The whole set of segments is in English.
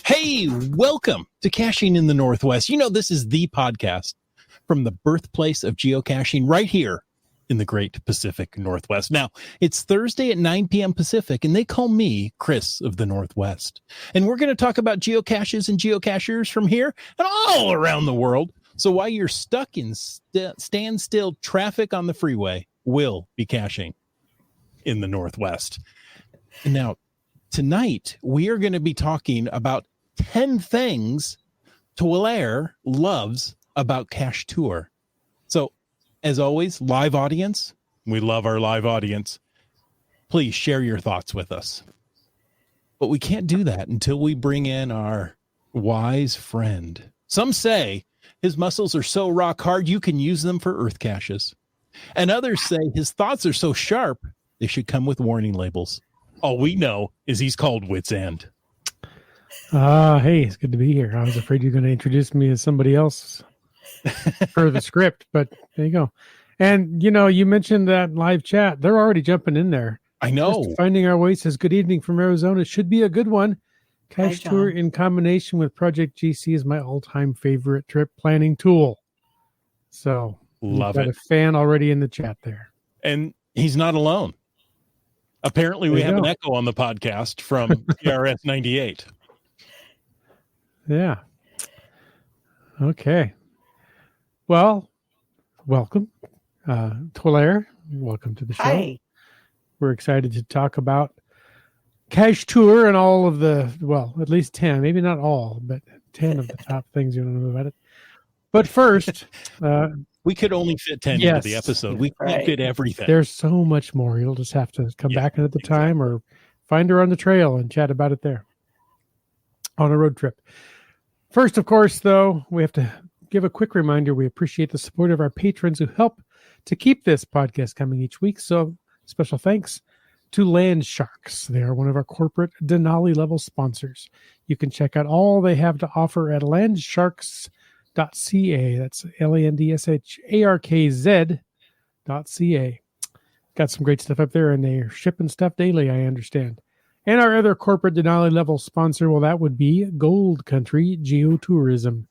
Hey, welcome to Caching in the Northwest. You know, this is the podcast from the birthplace of geocaching right here in the great Pacific Northwest. Now, it's Thursday at 9 p.m. Pacific, and they call me Chris of the Northwest. And we're going to talk about geocaches and geocachers from here and all around the world. So while you're stuck in standstill traffic on the freeway, we'll be caching in the Northwest. And now, tonight, we are going to be talking about 10 things Tolaire loves about CacheTur. So, as always, live audience. We love our live audience. Please share your thoughts with us. But we can't do that until we bring in our wise friend. Some say his muscles are so rock hard you can use them for earth caches. And others say his thoughts are so sharp they should come with warning labels. All we know is he's called Wit's End. Hey, it's good to be here. I was afraid you're going to introduce me as somebody else for the script, but there you go. And, you know, you mentioned that live chat. They're already jumping in there. I know. Just Finding Our Way says, good evening from Arizona. It should be a good one. CacheTur in combination with Project GC is my all-time favorite trip planning tool. So, love got it. A fan already in the chat there. And he's not alone. Apparently, we have an echo on the podcast from TRS 98. Yeah. Okay. Well, welcome. Tolaire, welcome to the show. Hi. We're excited to talk about CacheTur and all of the, well, at least 10, maybe not all, but 10 of the top things you want to know about it. But first, we could only fit 10 into the episode. We can't fit everything. There's so much more. You'll just have to come back another time or find her on the trail and chat about it there on a road trip. First, of course, though, we have to give a quick reminder. We appreciate the support of our patrons who help to keep this podcast coming each week. So special thanks to Land Sharks. They are one of our corporate Denali level sponsors. You can check out all they have to offer at landsharks.ca. That's landsharkz.ca. Got some great stuff up there, and they're shipping stuff daily, I understand. And our other corporate Denali level sponsor, well, that would be Gold Country Geotourism.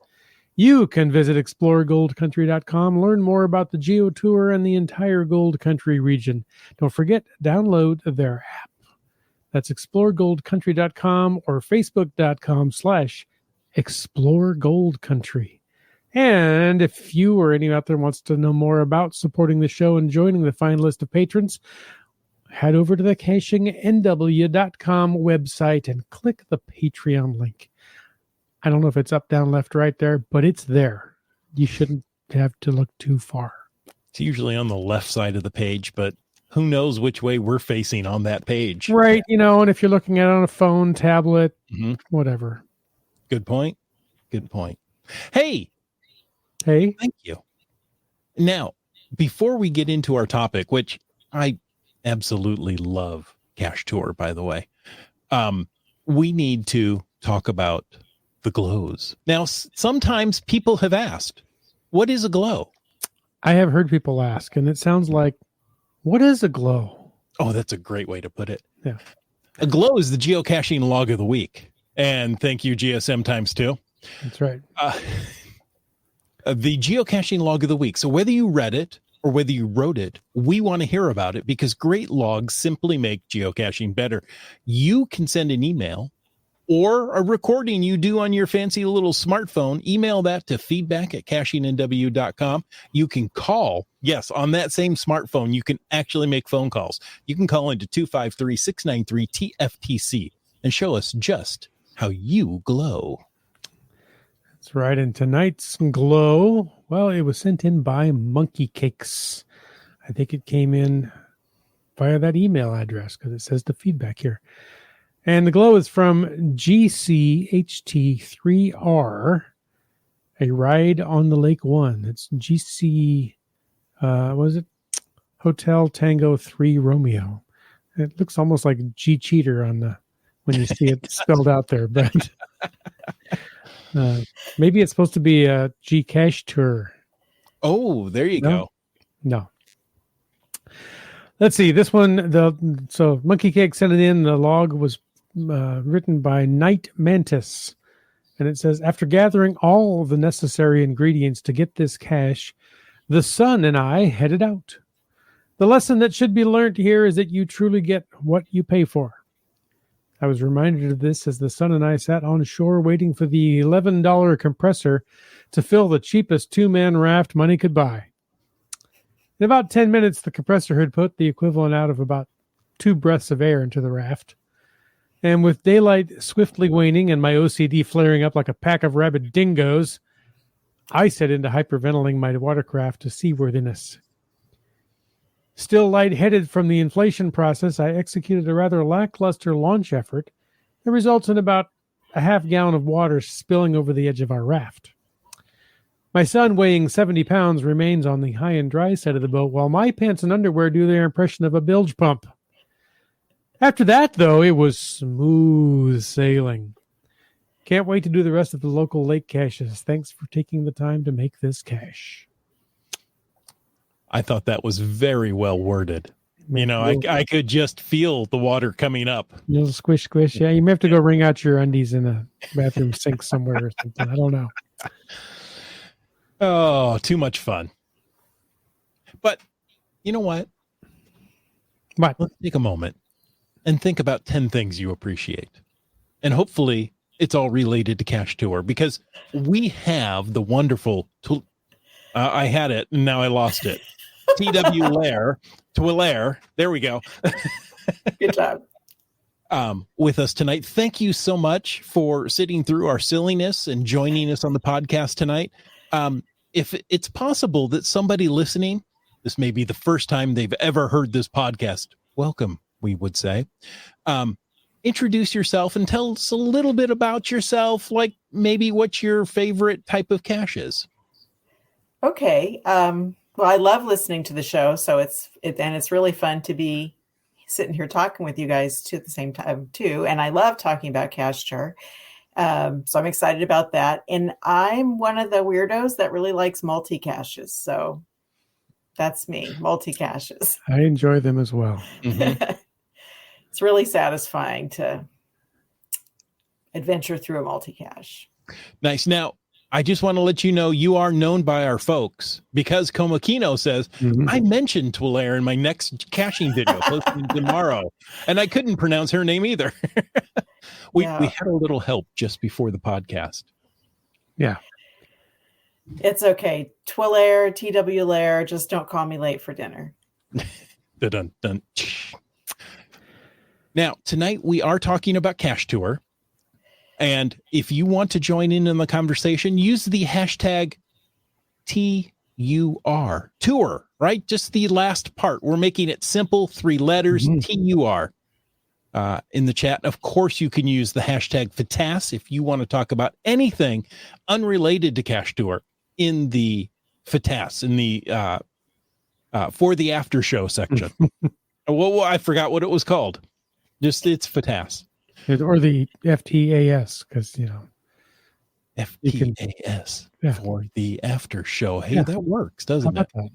You can visit exploregoldcountry.com, learn more about the GeoTour and the entire Gold Country region. Don't forget, download their app. That's exploregoldcountry.com or facebook.com/exploregoldcountry. And if you or anyone out there wants to know more about supporting the show and joining the fine list of patrons, head over to the CachingNW.com website and click the Patreon link. I don't know if it's up, down, left, right there, but it's there. You shouldn't have to look too far. It's usually on the left side of the page, but who knows which way we're facing on that page. Right, you know, and if you're looking at it on a phone, tablet, whatever. Good point. Good point. Hey. Thank you. Now, before we get into our topic, which I absolutely love CacheTur, by the way, we need to talk about the glows. Now, sometimes people have asked, what is a glow? I have heard people ask, and it sounds like, what is a glow? Oh, that's a great way to put it. Yeah. A glow is the geocaching log of the week. And thank you, GSM times 2. That's right. The geocaching log of the week. So whether you read it or whether you wrote it, we want to hear about it because great logs simply make geocaching better. You can send an email or a recording you do on your fancy little smartphone. Email that to feedback@cachingnw.com. You can call. Yes, on that same smartphone, you can actually make phone calls. You can call into 253-693-TFTC and show us just how you glow. That's right. And tonight's glow, well, it was sent in by Monkey Cakes. I think it came in via that email address because it says the feedback here. And the glow is from GCHT3R, a ride on the Lake One. It's GC, what was it? Hotel Tango 3 Romeo. It looks almost like G Cheater on the when you see it spelled out there, but maybe it's supposed to be a CacheTur. Oh, there you go. No. Let's see. This one, so Monkey Cake sent it in. The log was written by Night Mantis And it says, after gathering all the necessary ingredients to get this cache, the son and I headed out. The lesson that should be learned here is that you truly get what you pay for. I was reminded of this as the son and I sat on shore waiting for the $11 compressor to fill the cheapest two-man raft money could buy. In about 10 minutes, the compressor had put the equivalent out of about 2 breaths of air into the raft. And with daylight swiftly waning and my OCD flaring up like a pack of rabid dingoes, I set into hyperventilating my watercraft to seaworthiness. Still lightheaded from the inflation process, I executed a rather lackluster launch effort that results in about a half gallon of water spilling over the edge of our raft. My son, weighing 70 pounds, remains on the high and dry side of the boat, while my pants and underwear do their impression of a bilge pump. After that, though, it was smooth sailing. Can't wait to do the rest of the local lake caches. Thanks for taking the time to make this cache. I thought that was very well worded. You know, I could just feel the water coming up. Little squish, squish. Yeah, you may have to go wring out your undies in a bathroom sink somewhere or something. I don't know. Oh, too much fun. But you know what? What? Let's take a moment and think about 10 things you appreciate. And hopefully it's all related to CacheTur, because we have the wonderful I had it and now I lost it. Twillair. There we go. Good job. With us tonight. Thank you so much for sitting through our silliness and joining us on the podcast tonight. If it's possible that somebody listening, this may be the first time they've ever heard this podcast, welcome, we would say. Introduce yourself and tell us a little bit about yourself, like maybe what your favorite type of cache is. Okay. Well, I love listening to the show, so it's really fun to be sitting here talking with you guys too at the same time too. And I love talking about CacheTur. So I'm excited about that. And I'm one of the weirdos that really likes multi-caches. So that's me, multi-caches. I enjoy them as well. Mm-hmm. It's really satisfying to adventure through a multi-cache. Nice. Now, I just want to let you know you are known by our folks, because Komakino says, I mentioned Twillair in my next caching video posting tomorrow, and I couldn't pronounce her name either. We had a little help just before the podcast. Yeah. It's okay. Twillair, TW-Lair, just don't call me late for dinner. Dun, dun. Now, tonight we are talking about CacheTur. And if you want to join in the conversation, use the hashtag TUR, tour, right? Just the last part. We're making it simple, 3 letters, TUR. In the chat. Of course, you can use the hashtag FTAS if you want to talk about anything unrelated to CacheTur in the FTAS, in the for the after show section. Well, I forgot what it was called. Just it's FTAS. Or the FTAS, because, you know. FTAS for the after show. Hey, that works, doesn't it? That?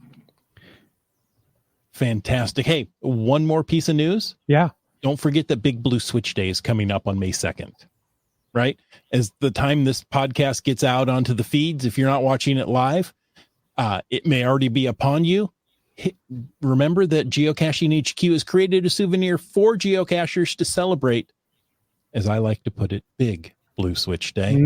Fantastic. Hey, one more piece of news. Yeah. Don't forget that Big Blue Switch Day is coming up on May 2nd, right? As the time this podcast gets out onto the feeds, if you're not watching it live, it may already be upon you. Remember that Geocaching HQ has created a souvenir for geocachers to celebrate, as I like to put it, Big Blue Switch Day.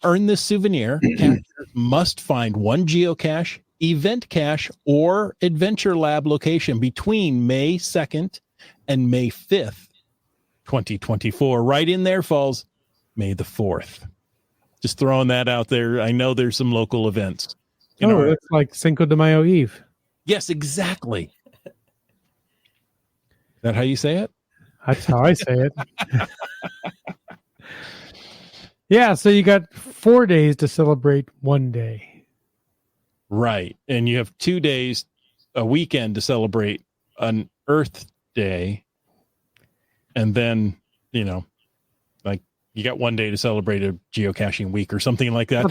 Earn this souvenir. Cachers must find one geocache, event cache, or adventure lab location between May 2nd and May 5th, 2024. Right in there falls May the 4th. Just throwing that out there. I know there's some local events. It's like Cinco de Mayo Eve. Yes, exactly. Is that how you say it? That's how I say it. Yeah, so you got 4 days to celebrate one day. Right. And you have 2 days, a weekend to celebrate an Earth Day. And then, like you got 1 day to celebrate a geocaching week or something like that.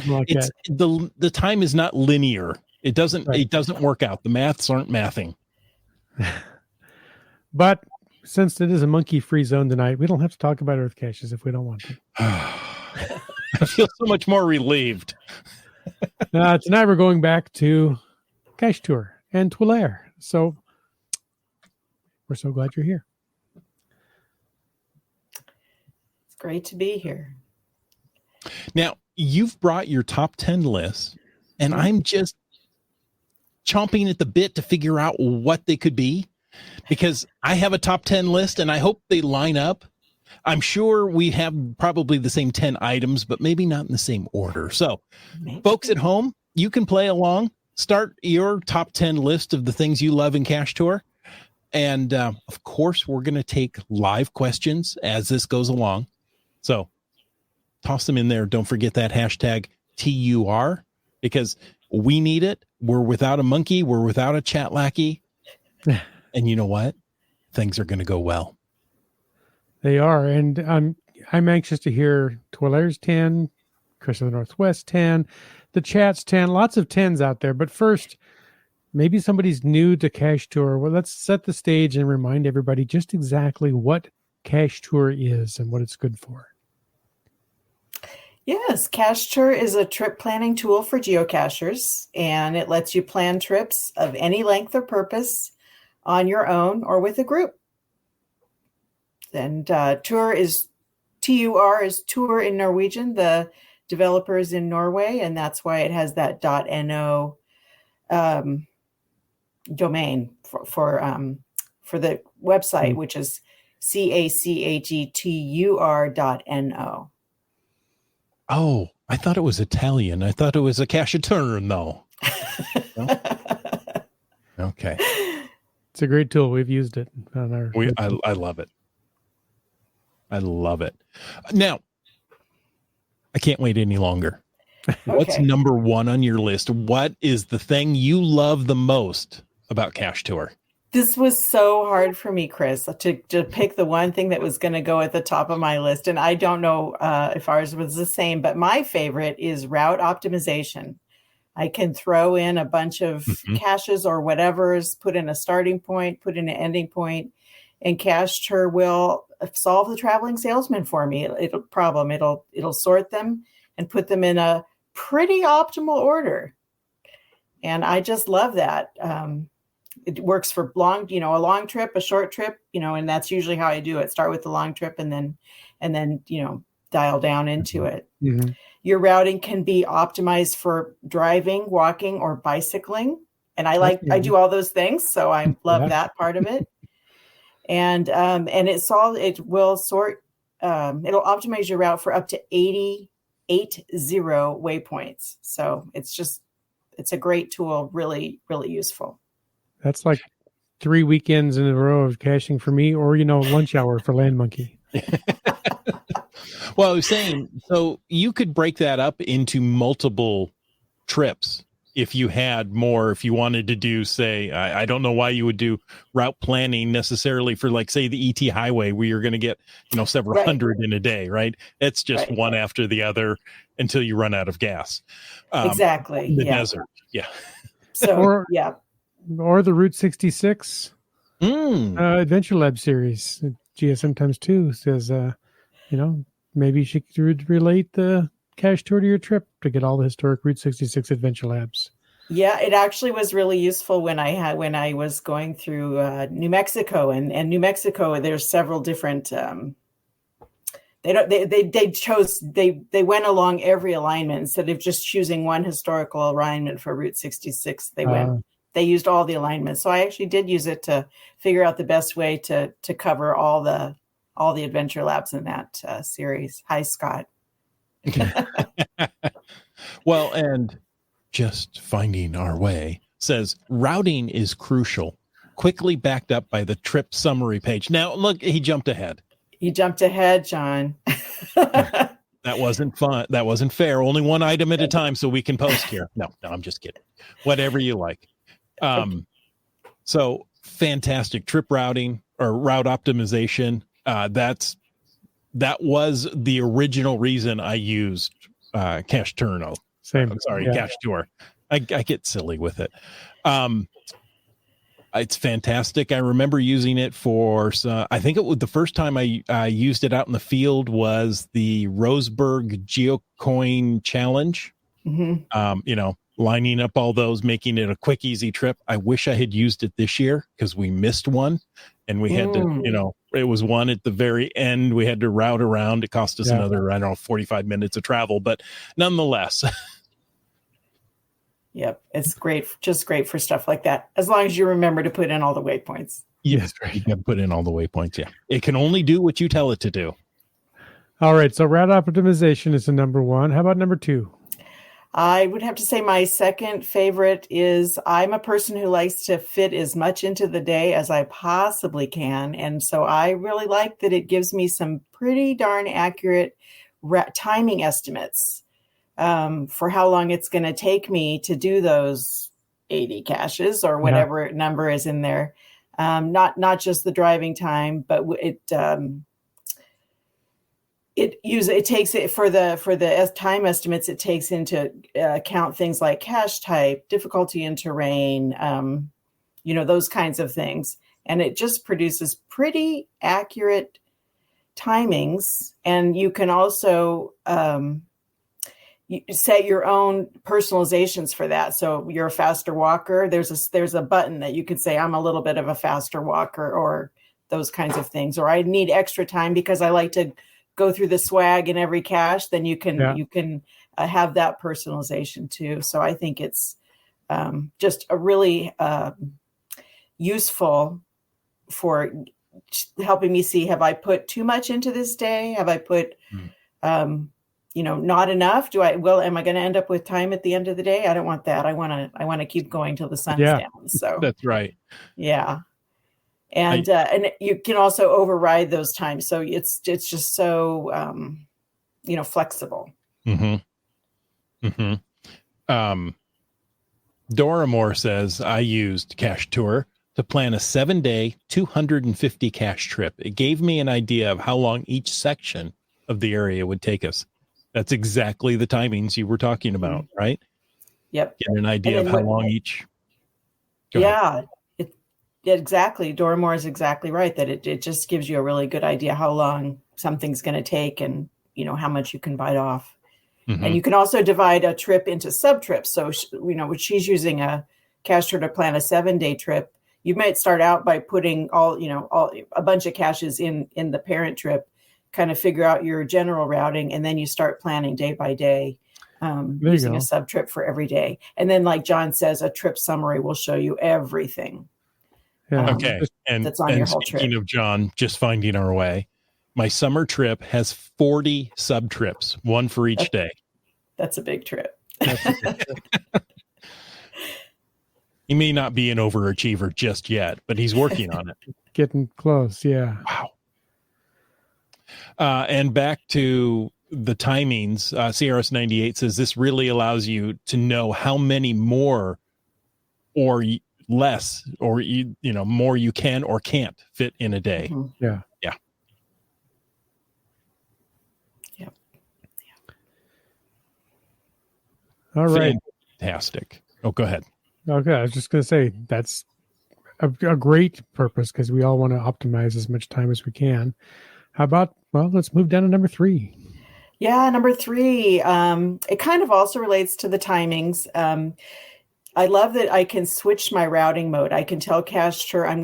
The time is not linear. It doesn't work out. The maths aren't mathing. But since it is a monkey-free zone tonight, we don't have to talk about Earth caches if we don't want to. I feel so much more relieved. Tonight we're going back to CacheTur and Twilare. So we're so glad you're here. It's great to be here. Now, you've brought your top 10 list, and I'm just chomping at the bit to figure out what they could be, because I have a top 10 list and I hope they line up. I'm sure we have probably the same 10 items, but maybe not in the same order. So folks at home, you can play along, start your top 10 list of the things you love in CacheTur. And of course, we're going to take live questions as this goes along. So toss them in there. Don't forget that hashtag TUR, because we need it. We're without a monkey. We're without a chat lackey. And you know what? Things are going to go well. They are. And I'm anxious to hear Twilare's 10, Chris of the Northwest 10, the chat's 10, lots of 10s out there. But first, maybe somebody's new to CacheTur. Well, let's set the stage and remind everybody just exactly what CacheTur is and what it's good for. Yes, CacheTur is a trip planning tool for geocachers, and it lets you plan trips of any length or purpose on your own or with a group. And TUR is tour in Norwegian. The developer is in Norway, and that's why it has that .no domain for the website, which is CacheTur.no. Oh, I thought it was Italian. I thought it was a CacheTur. No. Okay. It's a great tool. We've used it on our. I love it. I love it. Now, I can't wait any longer. Okay. What's number one on your list? What is the thing you love the most about CacheTur? This was so hard for me, Chris, to pick the one thing that was going to go at the top of my list. And I don't know if ours was the same, but my favorite is route optimization. I can throw in a bunch of caches or whatever's, put in a starting point, put in an ending point, and CacheTur will solve the traveling salesman for me. It'll sort them and put them in a pretty optimal order. And I just love that. It works for a long trip, a short trip, and that's usually how I do it. Start with the long trip and then, dial down into it. Mm-hmm. Your routing can be optimized for driving, walking, or bicycling. And I do all those things. So I love that part of it. And it will sort, it'll optimize your route for up to 80 waypoints. So it's a great tool, really, really useful. That's like 3 weekends in a row of caching for me, or, lunch hour for Land Monkey. Well, I was saying, so you could break that up into multiple trips if you had more, if you wanted to do, say, I don't know why you would do route planning necessarily for, like, say, the ET highway where you're going to get, several hundred in a day, right? It's just one after the other until you run out of gas. Exactly. In the desert. Yeah. So, Or the Route 66 Adventure Lab series. GSM times 2 says, maybe she could relate the CacheTur to your trip to get all the historic Route 66 Adventure Labs. Yeah, it actually was really useful when I was going through New Mexico, and New Mexico. There's several different. They went along every alignment instead of just choosing one historical alignment for Route 66. They used all the alignments. So I actually did use it to figure out the best way to cover all the adventure labs in that series. Hi, Scott. Well, and just finding our way says routing is crucial, quickly backed up by the trip summary page. Now, look, he jumped ahead. You jumped ahead, John. That wasn't fun. That wasn't fair. Only one item at a time so we can post here. No, I'm just kidding. Whatever you like. So fantastic trip routing or route optimization. That was the original reason I used CacheTur. Same. I'm sorry, CacheTur. I get silly with it. It's fantastic. I remember using it for I think it was the first time I used it out in the field was the Roseburg Geocoin Challenge. Mm-hmm. Lining up all those, making it a quick, easy trip. I wish I had used it this year because we missed one and we had to, it was one at the very end. We had to route around. It cost us another, 45 minutes of travel, but nonetheless. Yep. It's great. Just great for stuff like that. As long as you remember to put in all the waypoints. Yes, right. You can put in all the waypoints. Yeah. It can only do what you tell it to do. All right. So route optimization is the number one. How about number two? I would have to say my second favorite is I'm a person who likes to fit as much into the day as I possibly can. And so I really like that it gives me some pretty darn accurate timing estimates for how long it's going to take me to do those 80 caches or whatever number is in there. Not just the driving time, but it takes it for the time estimates. It takes into account things like cache type, difficulty in terrain, those kinds of things, and it just produces pretty accurate timings. And you can also you set your own personalizations for that. So you're a faster walker. There's a button that you can say I'm a little bit of a faster walker, or those kinds of things. Or I need extra time because I like to go through the swag in every cache. Then you can have that personalization too. So I think it's just a really useful for helping me see, have I put too much into this day? Have I put not enough? Am I going to end up with time at the end of the day? I don't want that. I want to keep going till the sun's down. So that's right. Yeah. And you can also override those times. So it's just so, flexible. Mm-hmm. Mm-hmm. Dora Moore says, I used CacheTur to plan a 7-day, 250 cache trip. It gave me an idea of how long each section of the area would take us. That's exactly the timings you were talking about, right? Yep. Get an idea of how long each. Exactly. Dora Moore is exactly right, that it just gives you a really good idea how long something's going to take and, how much you can bite off. Mm-hmm. And you can also divide a trip into sub-trips. So, which she's using a CacheTur to plan a 7-day trip. You might start out by putting a bunch of caches in the parent trip, kind of figure out your general routing, and then you start planning day by day, using a sub-trip for every day. And then, like John says, a trip summary will show you everything. Okay. And that's on your whole speaking trip. of John, just finding our way, my summer trip has 40 sub trips, one for each day. That's a big trip. He may not be an overachiever just yet, but he's working on it. Getting close. Yeah. Wow. And back to the timings, CRS98 says this really allows you to know how many more or less or more you can or can't fit in a day. Mm-hmm. Yeah. All right. Fantastic. Oh, go ahead. Okay. I was just going to say that's a great purpose because we all want to optimize as much time as we can. How about, let's move down to number 3. Yeah. Number 3. It kind of also relates to the timings. I love that I can switch my routing mode. I can tell CacheTur I'm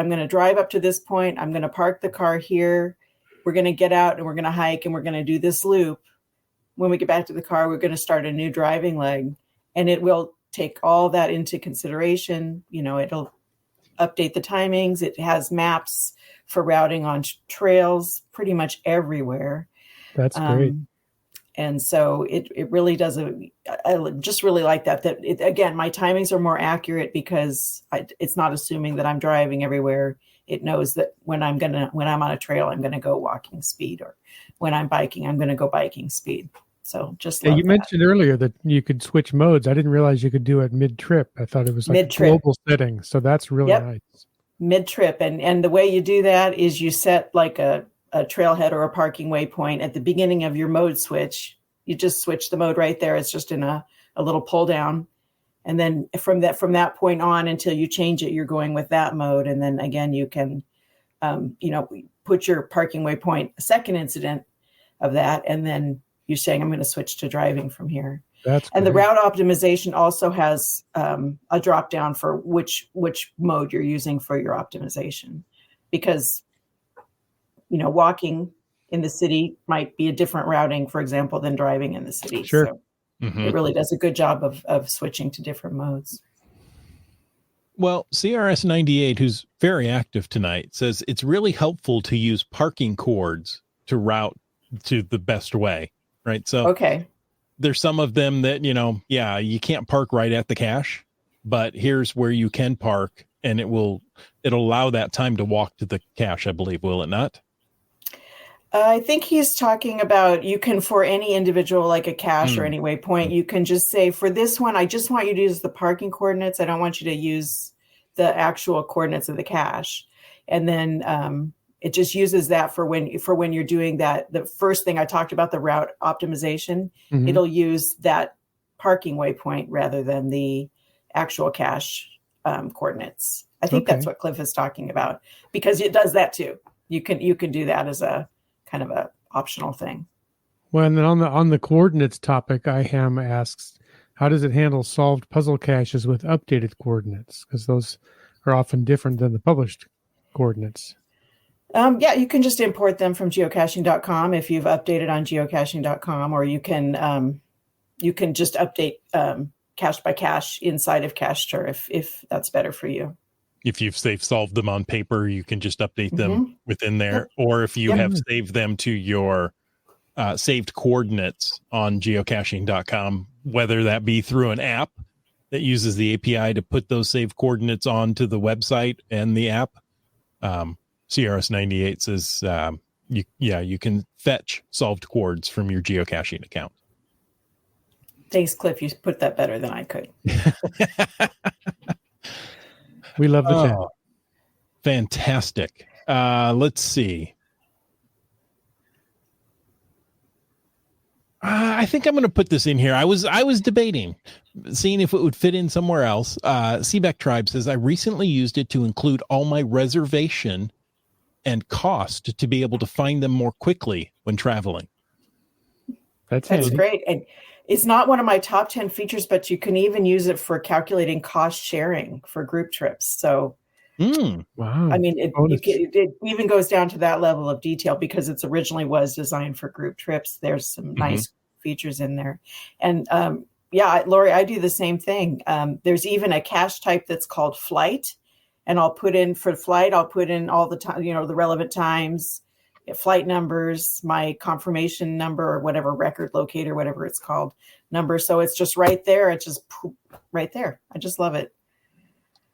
going to drive up to this point. I'm going to park the car here. We're going to get out and we're going to hike and we're going to do this loop. When we get back to the car, we're going to start a new driving leg, and it will take all that into consideration. It'll update the timings. It has maps for routing on trails pretty much everywhere. That's great. And so it really does. I just really like that again, my timings are more accurate because it's not assuming that I'm driving everywhere. It knows that when I'm on a trail, I'm going to go walking speed, or when I'm biking, I'm going to go biking speed. So just love you mentioned earlier that you could switch modes. I didn't realize you could do it mid-trip. I thought it was like mid-trip. Global settings. So that's really nice. Mid-trip. And the way you do that is you set like a trailhead or a parking waypoint at the beginning of your mode switch. You just switch the mode right there. It's just in a little pull down. And then from that point on until you change it, you're going with that mode. And then again, you can, put your parking waypoint, a second incident of that. And then you're saying, I'm going to switch to driving from here. And the route optimization also has a drop down for which mode you're using for your optimization, because, walking in the city might be a different routing, for example, than driving in the city. Sure. So it really does a good job of switching to different modes. Well, CRS98, who's very active tonight, says it's really helpful to use parking cords to route to the best way, right? So okay, there's some of them that, you can't park right at the cache, but here's where you can park, and it'll allow that time to walk to the cache, I believe, will it not? I think he's talking about, you can, for any individual, like a cache or any waypoint, you can just say, for this one, I just want you to use the parking coordinates. I don't want you to use the actual coordinates of the cache. And then it just uses that for when you're doing that. The first thing I talked about, the route optimization, it'll use that parking waypoint rather than the actual cache coordinates. I think that's what Cliff is talking about, because it does that too. You can do that as a kind of a optional thing. Well, and then on the coordinates topic, IHAM asks, how does it handle solved puzzle caches with updated coordinates? Because those are often different than the published coordinates. You can just import them from geocaching.com if you've updated on geocaching.com, or you can just update cache by cache inside of CacheTur if that's better for you. If you've solved them on paper, you can just update them within there. Or if you have saved them to your saved coordinates on geocaching.com, whether that be through an app that uses the API to put those saved coordinates onto the website and the app. CRS98 says, you can fetch solved coords from your geocaching account. Thanks, Cliff. You put that better than I could. We love the chat. Fantastic. Let's see. I think I'm going to put this in here. I was debating, seeing if it would fit in somewhere else. Seabeck Tribe says, I recently used it to include all my reservation and cost to be able to find them more quickly when traveling. That's great. And it's not one of my top 10 features, but you can even use it for calculating cost sharing for group trips. So, wow. I mean, it even goes down to that level of detail because it's originally was designed for group trips. There's some nice features in there. And Lori, I do the same thing. There's even a cache type that's called flight. And I'll put in for flight, I'll put in all the time, the relevant times, flight numbers, my confirmation number, or whatever, record locator, whatever it's called, number. So it's just right there. It's just right there. I just love it.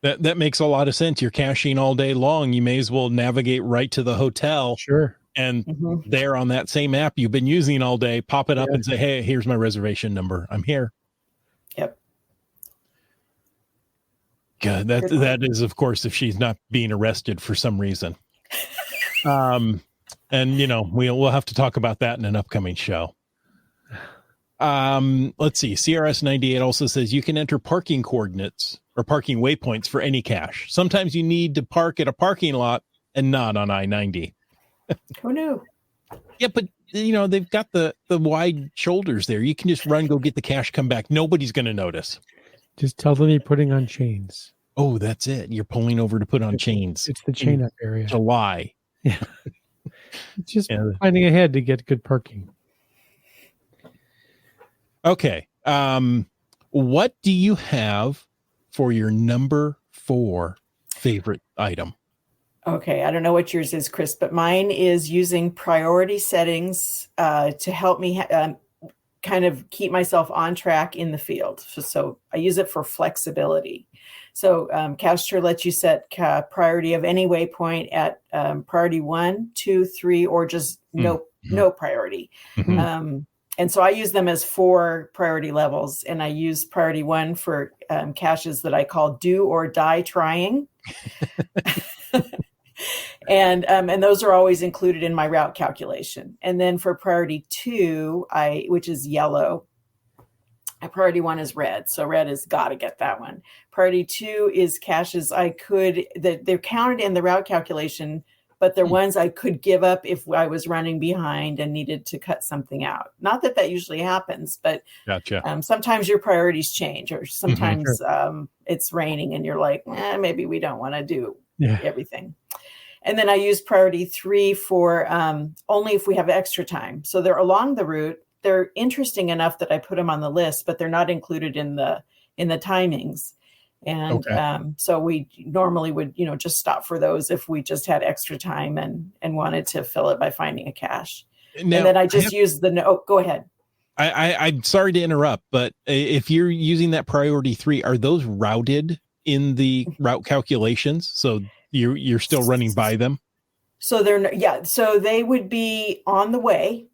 That makes a lot of sense. You're caching all day long. You may as well navigate right to the hotel. Sure. And there on that same app you've been using all day, pop it up and say, hey, here's my reservation number. I'm here. Yep. Good. That is, of course, if she's not being arrested for some reason. And we'll have to talk about that in an upcoming show. Let's see. CRS98 also says you can enter parking coordinates or parking waypoints for any cache. Sometimes you need to park at a parking lot and not on I-90. Who knew? Yeah, but they've got the wide shoulders there. You can just run, go get the cache, come back. Nobody's going to notice. Just tell them you're putting on chains. Oh, that's it. You're pulling over to put on chains. It's the chain up area. July. Yeah. It's just planning ahead to get good parking. Okay. What do you have for your number 4 favorite item? Okay. I don't know what yours is, Chris, but mine is using priority settings to help me kind of keep myself on track in the field. So I use it for flexibility. So CacheTur lets you set priority of any waypoint at priority 1, 2, 3, or just no priority. And so I use them as 4 priority levels. And I use priority 1 for caches that I call do or die trying. And those are always included in my route calculation. And then for priority 2, which is yellow, Priority 1 is red. So red has got to get that one. Priority 2 is caches they're counted in the route calculation, but they're ones I could give up if I was running behind and needed to cut something out. Not that that usually happens, but Gotcha. Sometimes your priorities change, or sometimes it's raining and you're like, maybe we don't want to do everything. And then I use priority 3 for only if we have extra time. So they're along the route. They're interesting enough that I put them on the list, but they're not included in the timings. And so we normally would, just stop for those if we just had extra time and wanted to fill it by finding a cache. Now, and then I just use go ahead. I'm sorry to interrupt, but if you're using that priority 3, are those routed in the route calculations? So you're still running by them? So so they would be on the way,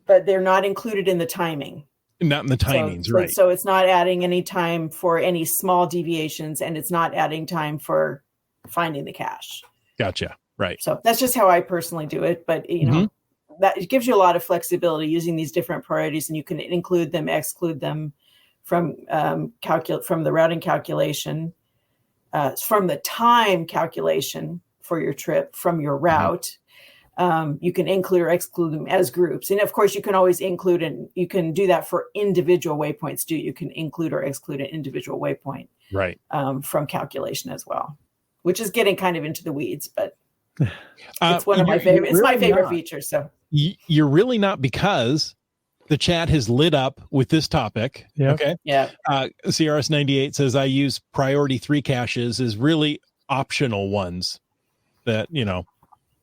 but they're not included in the timing. Not in the timings, right. So it's not adding any time for any small deviations, and it's not adding time for finding the cache. Gotcha. Right. So that's just how I personally do it. But, that it gives you a lot of flexibility using these different priorities, and you can include them, exclude them from from the routing calculation, from the time calculation for your trip, from your route. You can include or exclude them as groups. And of course, you can always include, and you can do that for individual waypoints too. You can include or exclude an individual waypoint from calculation as well, which is getting kind of into the weeds, but it's one of my favorite. It's my favorite feature. So you're really not, because the chat has lit up with this topic. Yeah. Okay. Yeah. CRS 98 says I use priority 3 caches as really optional ones that,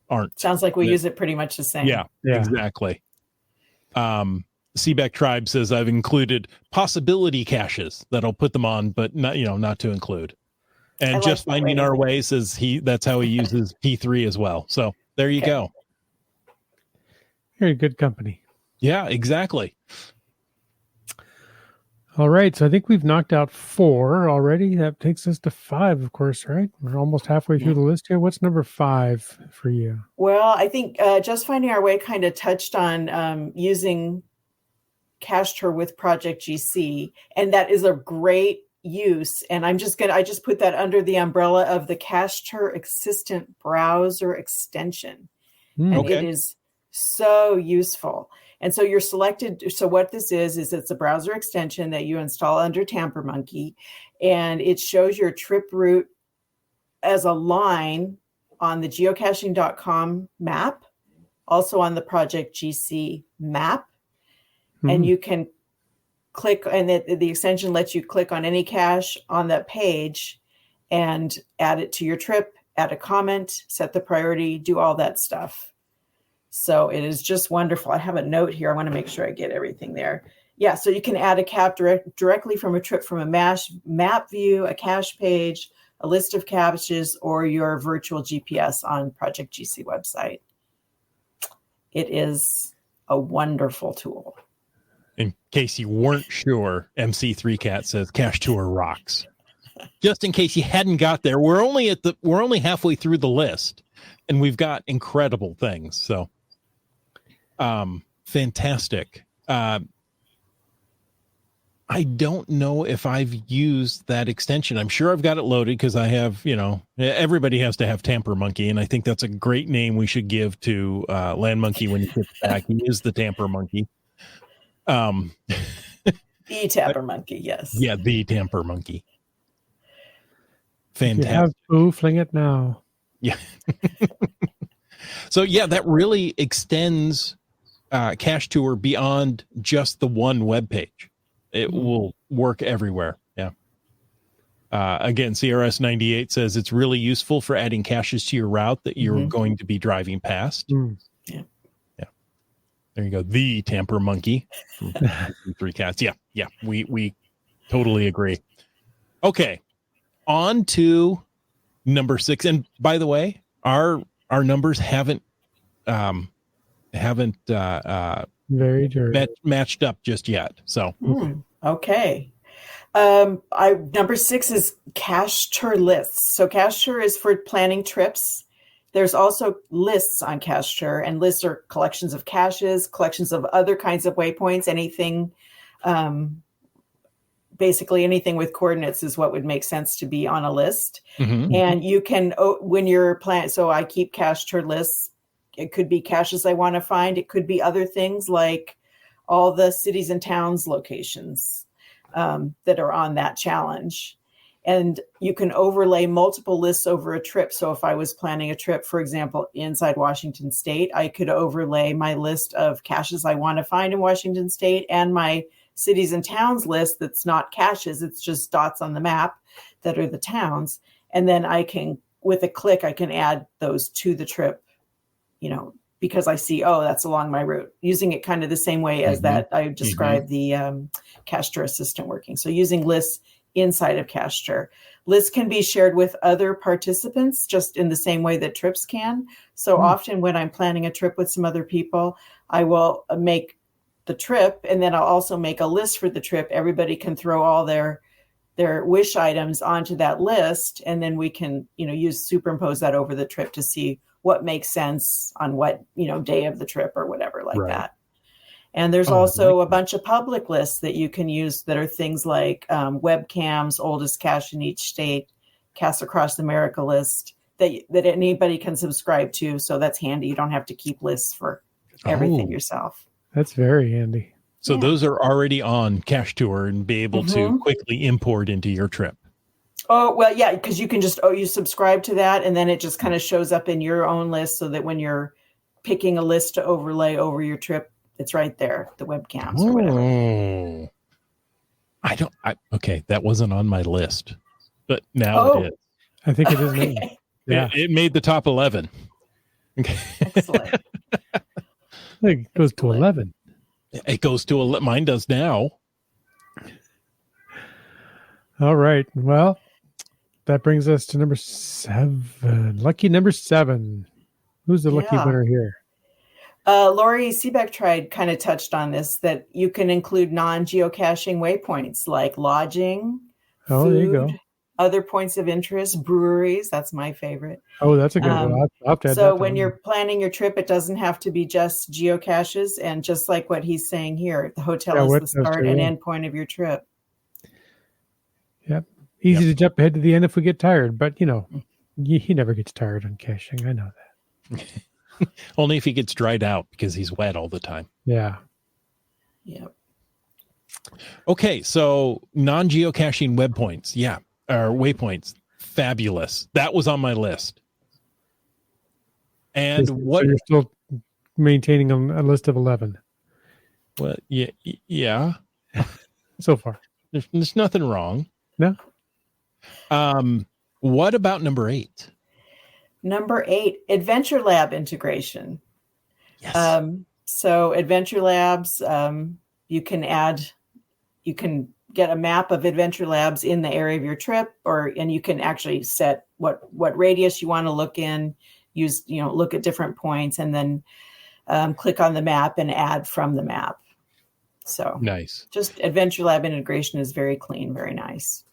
aren't. Sounds like we use it pretty much the same. Yeah. Exactly. Seaback Tribe says I've included possibility caches that I'll put them on, but not to include. And Just Finding Our Way says that's how he uses P3 as well. So there you go. You're in good company. Yeah, exactly. All right. So I think we've knocked out 4 already. That takes us to 5, of course, right? We're almost halfway through the list here. What's number 5 for you? Well, I think Just Finding Our Way kind of touched on using CacheTur with Project GC, and that is a great use. And I just put that under the umbrella of the CacheTur Assistant browser extension. And it is so useful. And so you're selected. So what this is it's a browser extension that you install under Tamper Monkey, and it shows your trip route as a line on the geocaching.com map, also on the Project GC map. And you can click, and the extension lets you click on any cache on that page and add it to your trip, add a comment, set the priority, do all that stuff. So it is just wonderful. I have a note here. I want to make sure I get everything there. Yeah, so you can add a cap directly from a trip, from a map view, a cache page, a list of caches, or your virtual GPS on Project GC website. It is a wonderful tool. In case you weren't sure, MC3 Cat says CacheTur rocks. Just in case you hadn't got there, we're only halfway through the list, and we've got incredible things. So, fantastic. I don't know if I've used that extension. I'm sure I've got it loaded because I have, everybody has to have Tamper Monkey, and I think that's a great name we should give to Land Monkey when he gets back. He is the Tamper Monkey. The Tamper Monkey, yes. Yeah, the Tamper Monkey. Fantastic. If you have Boo, fling it now. Yeah. So yeah, that really extends CacheTur beyond just the one web page. It will work everywhere. Yeah. Again, CRS 98 says it's really useful for adding caches to your route that you're going to be driving past. Yeah. There you go. The Tamper Monkey. 3 cats. Yeah. We totally agree. Okay. On to number 6. And by the way, our numbers haven't varied or matched up just yet. So okay. Number 6 is CacheTur lists. So CacheTur is for planning trips. There's also lists on CacheTur, and lists are collections of caches, collections of other kinds of waypoints, anything basically anything with coordinates is what would make sense to be on a list. Mhm. And you can, when you're planning, so I keep CacheTur lists. It could be caches I want to find. It could be other things like all the cities and towns locations that are on that challenge. And you can overlay multiple lists over a trip. So if I was planning a trip, for example, inside Washington State, I could overlay my list of caches I want to find in Washington State and my cities and towns list that's not caches, it's just dots on the map that are the towns. And then I can, with a click, I can add those to the trip, because I see, that's along my route, using it kind of the same way as that I described the CacheTur assistant working. So using lists inside of CacheTur. Lists can be shared with other participants just in the same way that trips can. So often when I'm planning a trip with some other people, I will make the trip, and then I'll also make a list for the trip. Everybody can throw all their wish items onto that list, and then we can, superimpose that over the trip to see what makes sense on what, day of the trip or whatever like that. And there's also a bunch of public lists that you can use that are things like webcams, oldest cache in each state, Cache Across America list that anybody can subscribe to. So that's handy. You don't have to keep lists for everything yourself. That's very handy. So those are already on CacheTur and be able to quickly import into your trip. Oh, well, yeah, because you can just, you subscribe to that, and then it just kind of shows up in your own list so that when you're picking a list to overlay over your trip, it's right there, the webcams or whatever. Okay, that wasn't on my list, but now it is. I think it is. Okay. Yeah. It made the top 11. Okay. Excellent. I think it goes to 11. It goes to 11. Mine does now. All right. Well, that brings us to number 7. Lucky number 7. Who's the lucky winner here? Lori Seebeck kind of touched on this, that you can include non-geocaching waypoints like lodging, food, there you go. Other points of interest, breweries. That's my favorite. Oh, that's a good one. I'll have to add so that when you're planning your trip, it doesn't have to be just geocaches. And just like what he's saying here, the hotel is the start and end point of your trip. Yep. Easy to jump ahead to the end if we get tired, but he never gets tired on caching. I know that. Only if he gets dried out because he's wet all the time. Yeah. Yep. Okay, so non-geocaching webpoints, or waypoints, fabulous. That was on my list. And So you're still maintaining a list of 11. Well, yeah. So far, there's nothing wrong. No. What about number 8? Number 8, Adventure Lab integration. Yes. So Adventure Labs, you can get a map of Adventure Labs in the area of your trip, and you can actually set what radius you want to look in, look at different points, and then click on the map and add from the map. So nice. Just Adventure Lab integration is very clean, very nice.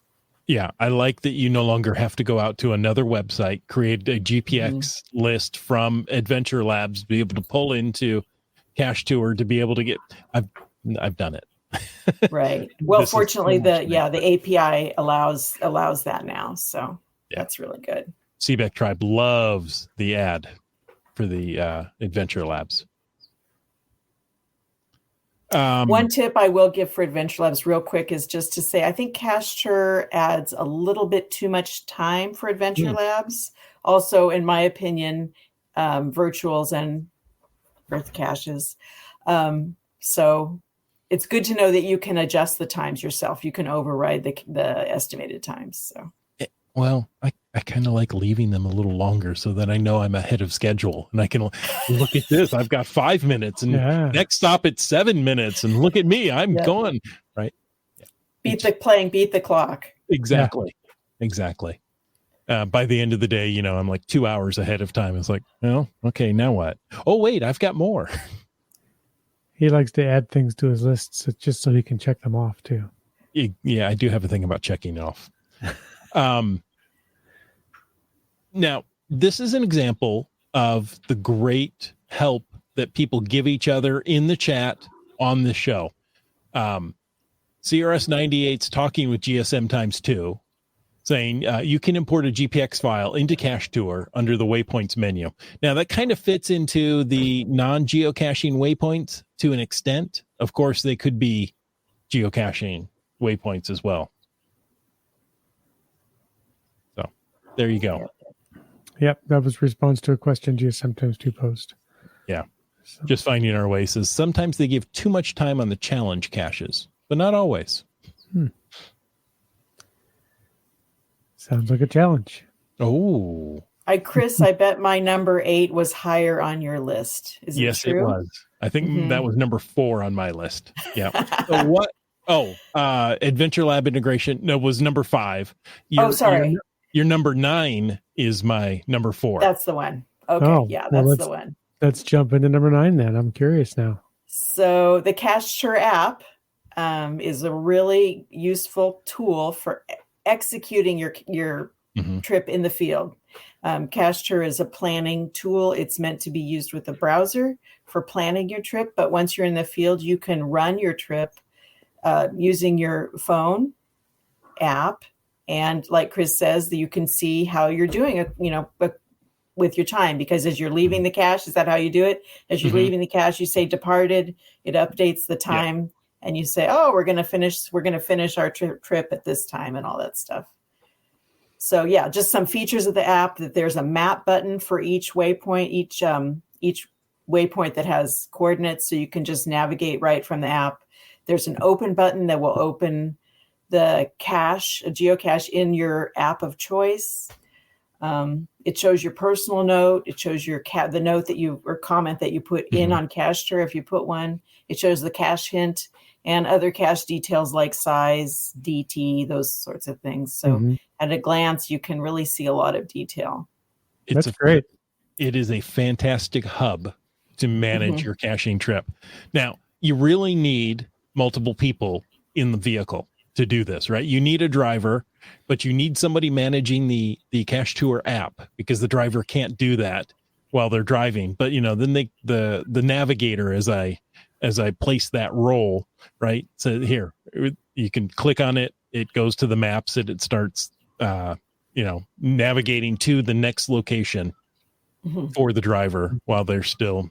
Yeah, I like that you no longer have to go out to another website, create a GPX list from Adventure Labs, be able to pull into CacheTur to be able to get. I've done it. Right. Well, fortunately, the API allows that now, so that's really good. Seebeck Tribe loves the ad for the Adventure Labs. One tip I will give for Adventure Labs real quick is just to say, I think CacheTur adds a little bit too much time for Adventure Labs. Also, in my opinion, virtuals and birth caches. So it's good to know that you can adjust the times yourself. You can override the estimated times. So. Well, I kind of like leaving them a little longer so that I know I'm ahead of schedule and I can look at this. I've got 5 minutes and next stop it's 7 minutes and look at me. I'm going right. Yeah. Beat the clock. Exactly. Yeah. Exactly. By the end of the day, I'm like 2 hours ahead of time. It's like, well, okay, now what? Oh, wait, I've got more. He likes to add things to his lists just so he can check them off too. Yeah, I do have a thing about checking off. Now, this is an example of the great help that people give each other in the chat on the show. CRS98's talking with GSM times 2, saying you can import a GPX file into CacheTur under the waypoints menu. Now, that kind of fits into the non-geocaching waypoints to an extent. Of course, they could be geocaching waypoints as well. So there you go. Yep, that was response to a question GSM times 2 post. Yeah. So. Just finding our way says sometimes they give too much time on the challenge caches, but not always. Sounds like a challenge. Oh. Chris, I bet my number 8 was higher on your list. Is it true? Yes, it was. I think that was number 4 on my list. Yeah. So what? Oh, Adventure Lab integration. No, was number 5. Sorry. Your number 9 is my number 4. That's the one. Okay. That's the one. Let's jump into number 9 then. I'm curious now. So the CacheTur app is a really useful tool for executing your trip in the field. CacheTur is a planning tool. It's meant to be used with the browser for planning your trip. But once you're in the field, you can run your trip using your phone app. And like Chris says, that you can see how you're doing it, with your time, because as you're leaving the cache, is that how you do it? As you're leaving the cache, you say departed, it updates the time, and you say, oh, we're going to finish our trip at this time and all that stuff. So yeah, just some features of the app, that there's a map button for each waypoint, each waypoint that has coordinates, so you can just navigate right from the app. There's an open button that will open the cache, a geocache in your app of choice. It shows your personal note. It shows your the note that or comment that you put in on CacheTur if you put one. It shows the cache hint and other cache details like size, DT, those sorts of things. So at a glance, you can really see a lot of detail. That's great. It is a fantastic hub to manage your caching trip. Now, you really need multiple people in the vehicle to do this, right? You need a driver, but you need somebody managing the CacheTur app, because the driver can't do that while they're driving. But then the navigator, as I place that role, right? So here you can click on it. It goes to the maps and it starts, navigating to the next location for the driver while they're still,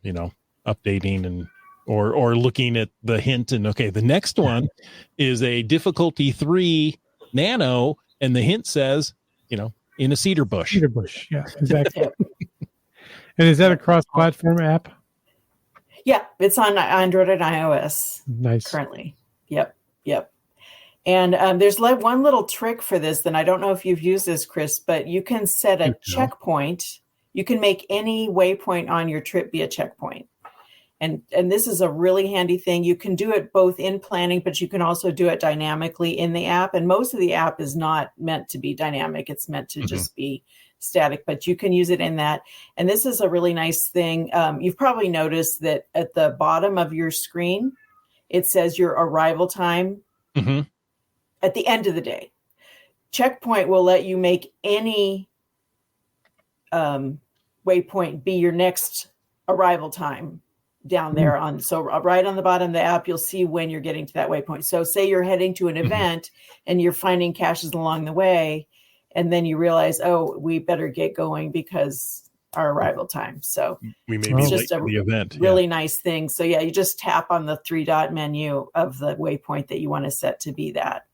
updating and or looking at the hint. And okay, the next one is a difficulty 3 nano, and the hint says, in a cedar bush. Cedar bush, yeah, exactly. And is that a cross-platform app? Yeah, it's on Android and iOS. Nice. Currently. Yep. And there's one little trick for this, and I don't know if you've used this, Chris, but you can set a checkpoint. You can make any waypoint on your trip be a checkpoint. And this is a really handy thing. You can do it both in planning, but you can also do it dynamically in the app. And most of the app is not meant to be dynamic. It's meant to just be static, but you can use it in that. And this is a really nice thing. You've probably noticed that at the bottom of your screen, it says your arrival time at the end of the day. Checkpoint will let you make any waypoint be your next arrival time down there right on the bottom of the app, you'll see when you're getting to that waypoint. So say you're heading to an event and you're finding caches along the way, and then you realize, oh, we better get going because our arrival time. So we may be late to the event. Really nice thing. So yeah, you just tap on the 3-dot menu of the waypoint that you want to set to be that.